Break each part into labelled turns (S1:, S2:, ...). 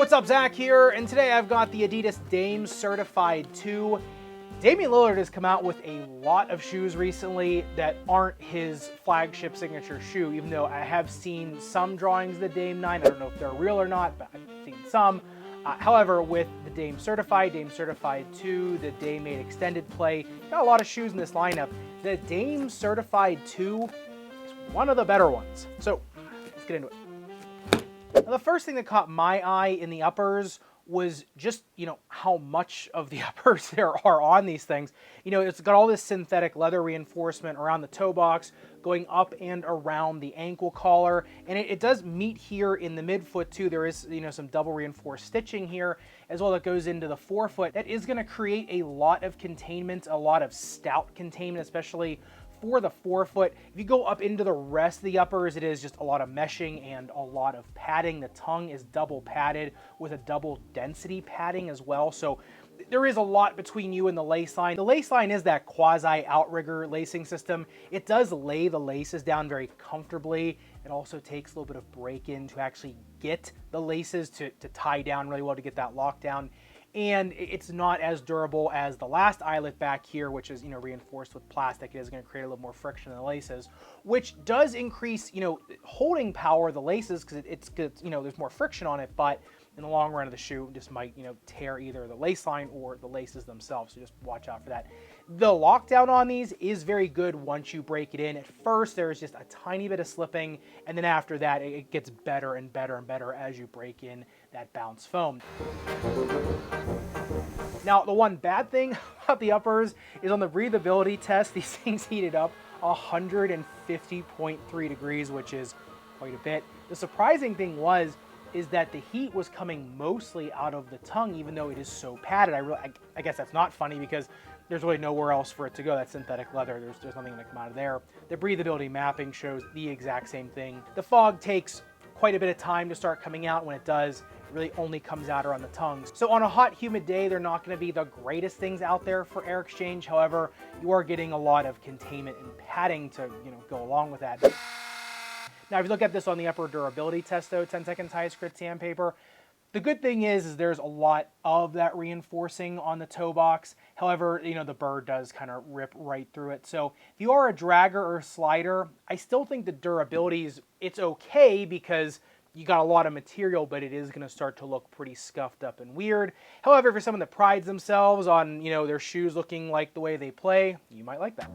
S1: What's up, Zach here, and today I've got the Adidas Dame Certified 2. Damian Lillard has come out with a lot of shoes recently that aren't his flagship signature shoe, even though I have seen some drawings of the Dame 9. I don't know if they're real or not, but I've seen some. However, with the Dame Certified 2, the Dame 8 Extended Play, got a lot of shoes in this lineup. The Dame Certified 2 is one of the better ones. So let's get into it. Now, the first thing that caught my eye in the uppers was just, how much of the uppers there are on these things. It's got all this synthetic leather reinforcement around the toe box, going up and around the ankle collar, and it does meet here in the midfoot too. There is, some double reinforced stitching here as well that goes into the forefoot. That is going to create a lot of containment, a lot of stout containment, especially for the forefoot. If you go up into the rest of the uppers, it is just a lot of meshing and a lot of padding. The tongue is double padded with a double density padding as well. So there is a lot between you and the lace line. The lace line is that quasi outrigger lacing system. It does lay the laces down very comfortably. It also takes a little bit of break-in to actually get the laces to tie down really well to get that lockdown. And it's not as durable as the last eyelet back here, which is, reinforced with plastic. It is going to create a little more friction in the laces, which does increase, holding power of the laces because it's there's more friction on it, but in the long run of the shoe, just might, tear either the lace line or the laces themselves. So just watch out for that. The lockdown on these is very good once you break it in. At first, there's just a tiny bit of slipping, and then after that, it gets better and better and better as you break in that bounce foam. Now, the one bad thing about the uppers is on the breathability test, these things heated up 150.3 degrees, which is quite a bit. The surprising thing is that the heat was coming mostly out of the tongue, even though it is so padded. I guess that's not funny because there's really nowhere else for it to go. That's synthetic leather. There's nothing going to come out of there. The breathability mapping shows the exact same thing. The fog takes quite a bit of time to start coming out. When it does, it really only comes out around the tongues. So on a hot, humid day, they're not going to be the greatest things out there for air exchange. However, you are getting a lot of containment and padding to, go along with that. Now, if you look at this on the upper durability test, though, 10 seconds highest grit sandpaper, the good thing is there's a lot of that reinforcing on the toe box. However, the burr does kind of rip right through it. So if you are a dragger or slider, I still think the durability it's okay because you got a lot of material, but it is going to start to look pretty scuffed up and weird. However, for someone that prides themselves on, their shoes looking like the way they play, you might like that.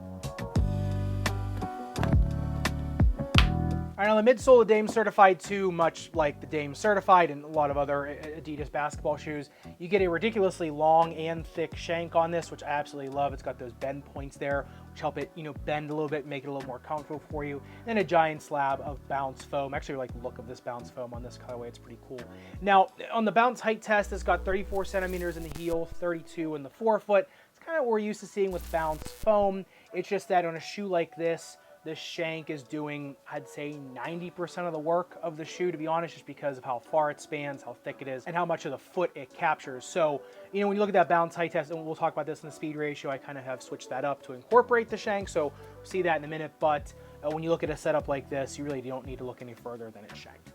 S1: All right, on the midsole of Dame Certified 2, much like the Dame Certified and a lot of other Adidas basketball shoes, you get a ridiculously long and thick shank on this, which I absolutely love. It's got those bend points there, which help it, bend a little bit, make it a little more comfortable for you. And a giant slab of bounce foam. Actually, I like the look of this bounce foam on this colorway. It's pretty cool. Now, on the bounce height test, it's got 34 centimeters in the heel, 32 in the forefoot. It's kind of what we're used to seeing with bounce foam. It's just that on a shoe like this shank is doing, I'd say, 90% of the work of the shoe, to be honest, just because of how far it spans, how thick it is, and how much of the foot it captures. So, when you look at that bounce height test, and we'll talk about this in the speed ratio, I kind of have switched that up to incorporate the shank, so we'll see that in a minute. But when you look at a setup like this, you really don't need to look any further than it's shanked.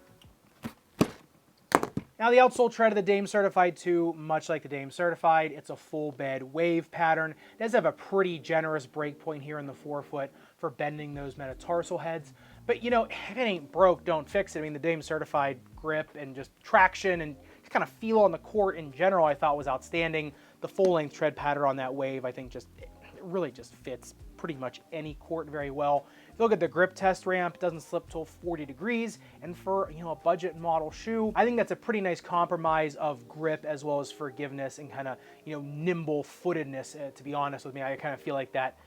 S1: Now, the outsole tread of the Dame Certified 2, much like the Dame Certified, it's a full bed wave pattern. It does have a pretty generous break point here in the forefoot for bending those metatarsal heads. But, if it ain't broke, don't fix it. I mean, the Dame Certified grip and just traction and just kind of feel on the court in general, I thought was outstanding. The full-length tread pattern on that wave, I think it really just fits pretty much any court very well. If you look at the grip test ramp, it doesn't slip till 40 degrees. And for, a budget model shoe, I think that's a pretty nice compromise of grip as well as forgiveness and kind of, nimble footedness, to be honest with me. I kind of feel like that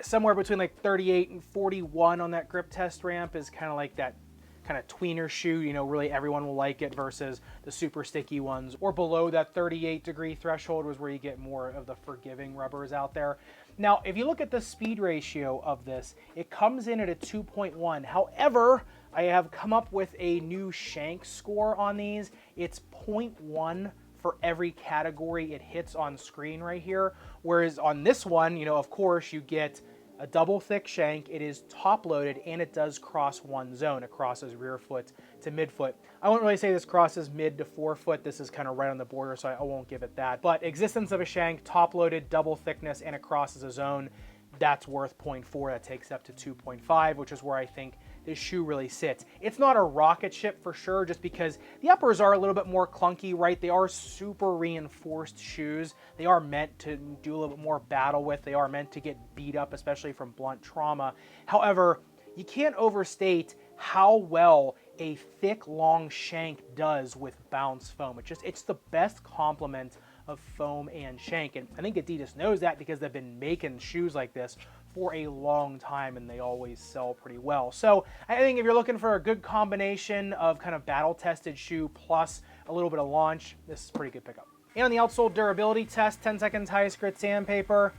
S1: somewhere between like 38 and 41 on that grip test ramp is kind of like that kind of tweener shoe, really everyone will like it versus the super sticky ones, or below that 38 degree threshold was where you get more of the forgiving rubbers out there. Now, if you look at the speed ratio of this, it comes in at a 2.1. However, I have come up with a new shank score on these. It's 0.1 for every category it hits on screen right here. Whereas on this one, of course, you get a double thick shank, it is top loaded, and it does cross one zone. It crosses rear foot to midfoot. I won't really say this crosses mid to forefoot. This is kind of right on the border, so I won't give it that. But existence of a shank, top-loaded, double thickness, and it crosses a zone, that's worth 0.4. That takes it up to 2.5, which is where I think this shoe really sits. It's not a rocket ship for sure, just because the uppers are a little bit more clunky, right? They are super reinforced shoes. They are meant to do a little bit more battle with. They are meant to get beat up, especially from blunt trauma. However, you can't overstate how well a thick, long shank does with bounce foam. It's the best complement of foam and shank, and I think Adidas knows that because they've been making shoes like this for a long time and they always sell pretty well. So I think if you're looking for a good combination of kind of battle-tested shoe plus a little bit of launch, this is a pretty good pickup. And on the outsole durability test, 10 seconds highest grit sandpaper.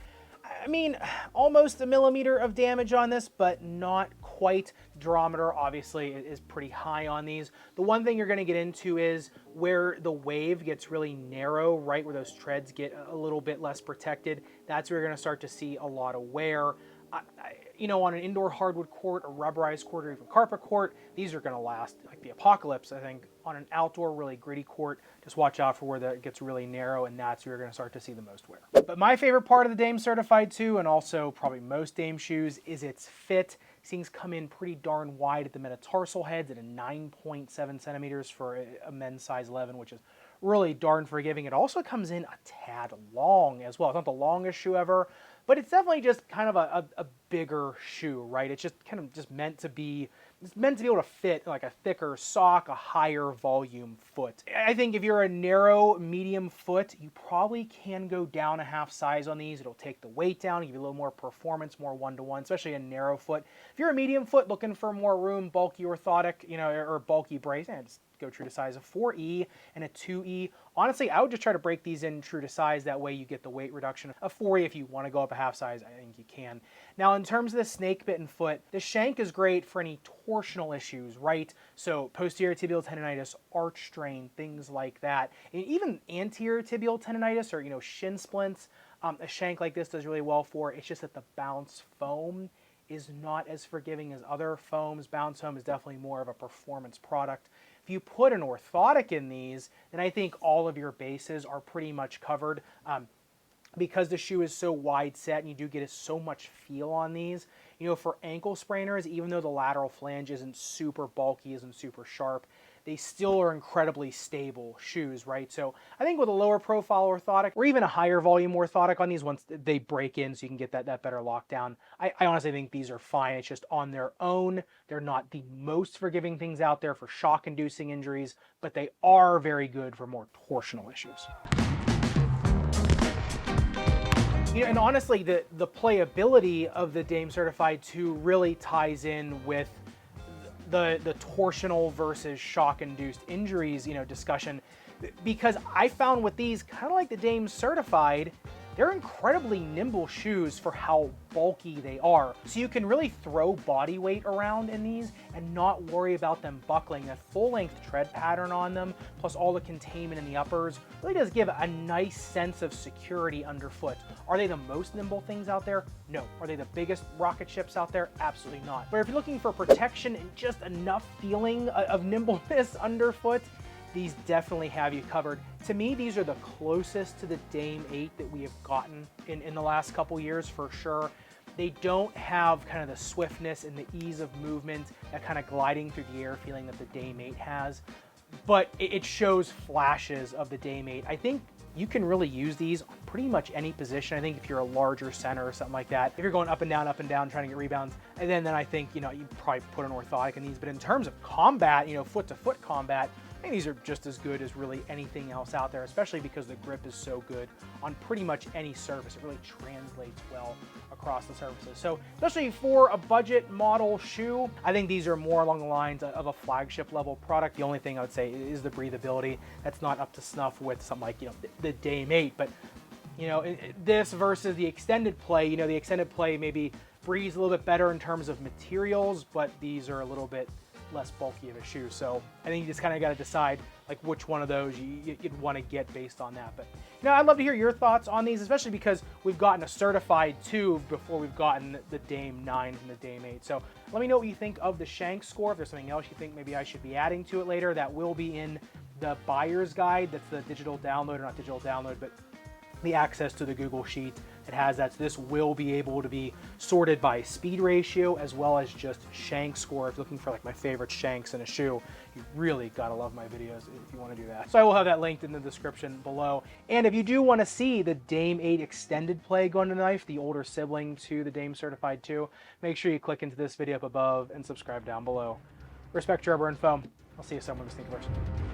S1: I mean, almost a millimeter of damage on this, but not quite. Durometer obviously is pretty high on these. The one thing you're going to get into is where the wave gets really narrow, right where those treads get a little bit less protected. That's where you're going to start to see a lot of wear. You know, on an indoor hardwood court, a rubberized court, or even carpet court, these are going to last like the apocalypse. I think on an outdoor, really gritty court, just watch out for where that gets really narrow, and that's where you're going to start to see the most wear. But my favorite part of the Dame Certified 2, and also probably most Dame shoes, is its fit. These things come in pretty darn wide at the metatarsal heads at a 9.7 centimeters for a men's size 11, which is really darn forgiving. It also comes in a tad long as well. It's not the longest shoe ever, but it's definitely just kind of a bigger shoe, right? It's just kind of just meant to be, it's meant to be able to fit like a thicker sock, a higher volume foot. I think if you're a narrow, medium foot, you probably can go down a half size on these. It'll take the weight down, give you a little more performance, more one-to-one, especially a narrow foot. If you're a medium foot looking for more room, bulky orthotic, you know, or bulky brace, just go true to size. A 4E and a 2E. Honestly, I would just try to break these in true to size. That way you get the weight reduction. A 4E, if you want to go up a half size, I think you can. Now, in terms of the snake bitten foot, the shank is great for any torsional issues, right? So posterior tibial tendonitis, arch strain, things like that. And even anterior tibial tendonitis or, you know, shin splints, a shank like this does really well for. It's just that the bounce foam is not as forgiving as other foams. Bounce foam is definitely more of a performance product. If you put an orthotic in these, then I think all of your bases are pretty much covered. Because the shoe is so wide set and you do get so much feel on these, you know, for ankle sprainers, even though the lateral flange isn't super bulky, isn't super sharp, they still are incredibly stable shoes, right? So I think with a lower profile orthotic or even a higher volume orthotic on these, once they break in so you can get that better lockdown, I honestly think these are fine. It's just on their own, they're not the most forgiving things out there for shock-inducing injuries, but they are very good for more torsional issues. You know, and honestly, the playability of the Dame Certified 2 really ties in with the torsional versus shock-induced injuries, you know, discussion, because I found with these, kind of like the Dame Certified, they're incredibly nimble shoes for how bulky they are. So you can really throw body weight around in these and not worry about them buckling. That full-length tread pattern on them, plus all the containment in the uppers, really does give a nice sense of security underfoot. Are they the most nimble things out there? No. Are they the biggest rocket ships out there? Absolutely not. But if you're looking for protection and just enough feeling of nimbleness underfoot, these definitely have you covered. To me, these are the closest to the Dame 8 that we have gotten in the last couple years for sure. They don't have kind of the swiftness and the ease of movement, that kind of gliding through the air feeling that the Dame 8 has, but it shows flashes of the Dame 8. I think you can really use these on pretty much any position. I think if you're a larger center or something like that, if you're going up and down, trying to get rebounds, and then I think, you know, you probably put an orthotic in these. But in terms of combat, you know, foot-to-foot combat, I think these are just as good as really anything else out there, especially because the grip is so good on pretty much any surface. It really translates well across the surfaces. So especially for a budget model shoe, I think these are more along the lines of a flagship level product. The only thing I would say is the breathability. That's not up to snuff with something like, you know, the Dame 8, but you know, this versus the extended play, you know, the extended play maybe breathes a little bit better in terms of materials, but these are a little bit less bulky of a shoe. So I think you just kind of got to decide like which one of those you'd want to get based on that. But I'd love to hear your thoughts on these, especially because we've gotten a certified 2 before we've gotten the Dame 9 and the Dame 8. So let me know what you think of the Shank score. If there's something else you think maybe I should be adding to it later, that will be in the buyer's guide. That's the digital download, or not digital download, but the access to the Google Sheet. It has that. So this will be able to be sorted by speed ratio as well as just shank score. If you're looking for like my favorite shanks in a shoe, you really gotta love my videos if you want to do that. So I will have that linked in the description below. And if you do want to see the Dame 8 extended play gun to knife, the older sibling to the Dame Certified 2, make sure you click into this video up above and subscribe down below. Respect, rubber, and foam. I'll see you somewhere in the Sneakerverse.